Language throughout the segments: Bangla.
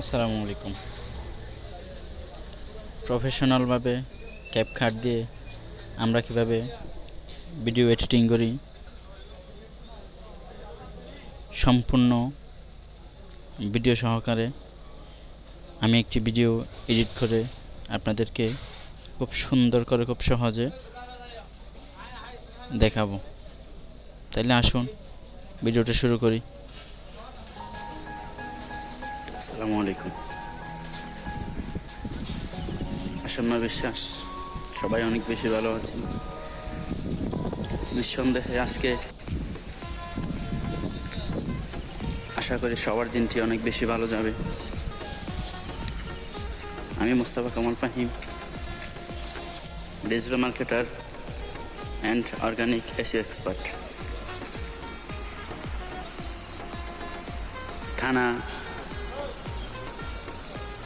আসসালামু আলাইকুম। প্রফেশনালভাবে ক্যাপকাট দিয়ে আমরা কিভাবে ভিডিও এডিটিং করি, সম্পূর্ণ ভিডিও সহকারে আমি একটি ভিডিও এডিট করে আপনাদেরকে খুব সুন্দর করে, খুব সহজে দেখাবো। তাইলে আসুন ভিডিওটা শুরু করি। আসসালামু আলাইকুম। আসন্ন বিশ্বাস সবাই অনেক বেশি ভালো আছেন। নিঃসন্দেহে আজকে আশা করি সবার দিনটি অনেক বেশি ভালো যাবে। আমি Mostafa Kamal Fahim, digital marketer and organic SEO expert. টানা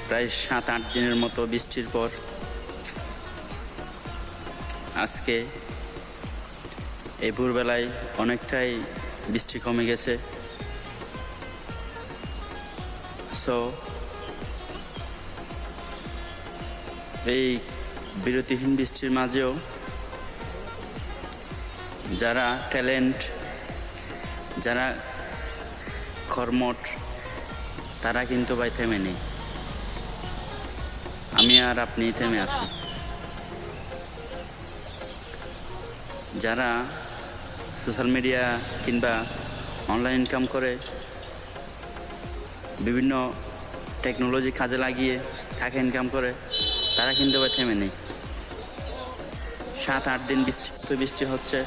প্রায় 7-8 দিনের মতো বৃষ্টির পর আজকে এই ভোরবেলায় অনেকটাই বৃষ্টি কমে গেছে। সো এই বিরতিহীন বৃষ্টির মাঝেও যারা ট্যালেন্ট, যারা কর্মঠ, তারা কিন্তু ভাই থেমে নেই। আমি আর আপনি থেমে আছি। যারা সোশ্যাল মিডিয়া কিংবা অনলাইন ইনকাম করে বিভিন্ন টেকনোলজি কাজে লাগিয়ে টাকা ইনকাম করে, তারা কিন্তু ভাই থেমে নেই। 7-8 দিন বৃষ্টি হচ্ছে,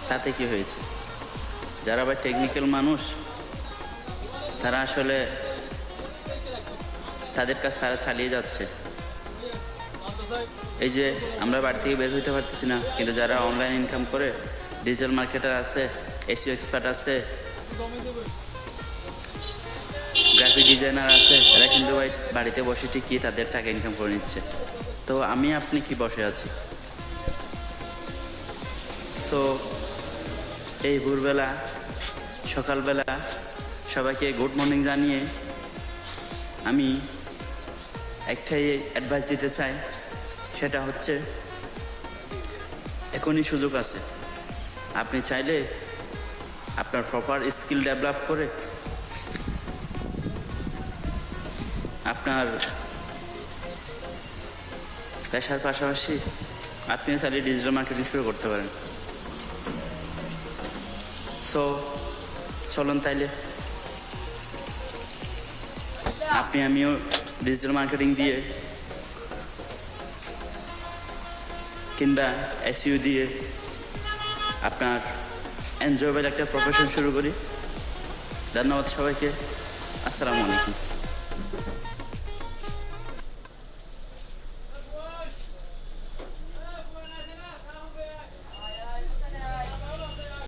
তাতে কি হয়েছে? যারা ভাই টেকনিক্যাল মানুষ, তারা আসলে তাদের কাজ তারা চালিয়ে যাচ্ছে। এই যে আমরা বাড়ি থেকে বের হইতে পারতেছি না, কিন্তু যারা অনলাইন ইনকাম করে, ডিজিটাল মার্কেটার আছে, এসইও এক্সপার্ট আছে, গ্রাফিক ডিজাইনার আছে, এরা কিন্তু ভাই বাড়িতে বসে ঠিকই তাদের টাকা ইনকাম করে নিচ্ছে। তো আমি আপনি কি বসে আছি? সো এই ভোরবেলা, সকালবেলা সবাইকে গুড মর্নিং জানিয়ে আমি একটাই অ্যাডভাইস দিতে চাই, সেটা হচ্ছে এখনই সুযোগ আছে। আপনি চাইলে আপনার প্রপার স্কিল ডেভেলপ করে আপনার পেশার পাশাপাশি আপনিও চাইলে ডিজিটাল মার্কেটিং শুরু করতে পারেন। সো চলুন তাইলে আমিও ডিজিটাল মার্কেটিং দিয়ে কিংবা এসইও দিয়ে আপনার এনজয়েবল একটা প্রফেশন শুরু করি। ধন্যবাদ সবাইকে। আসসালামু আলাইকুম।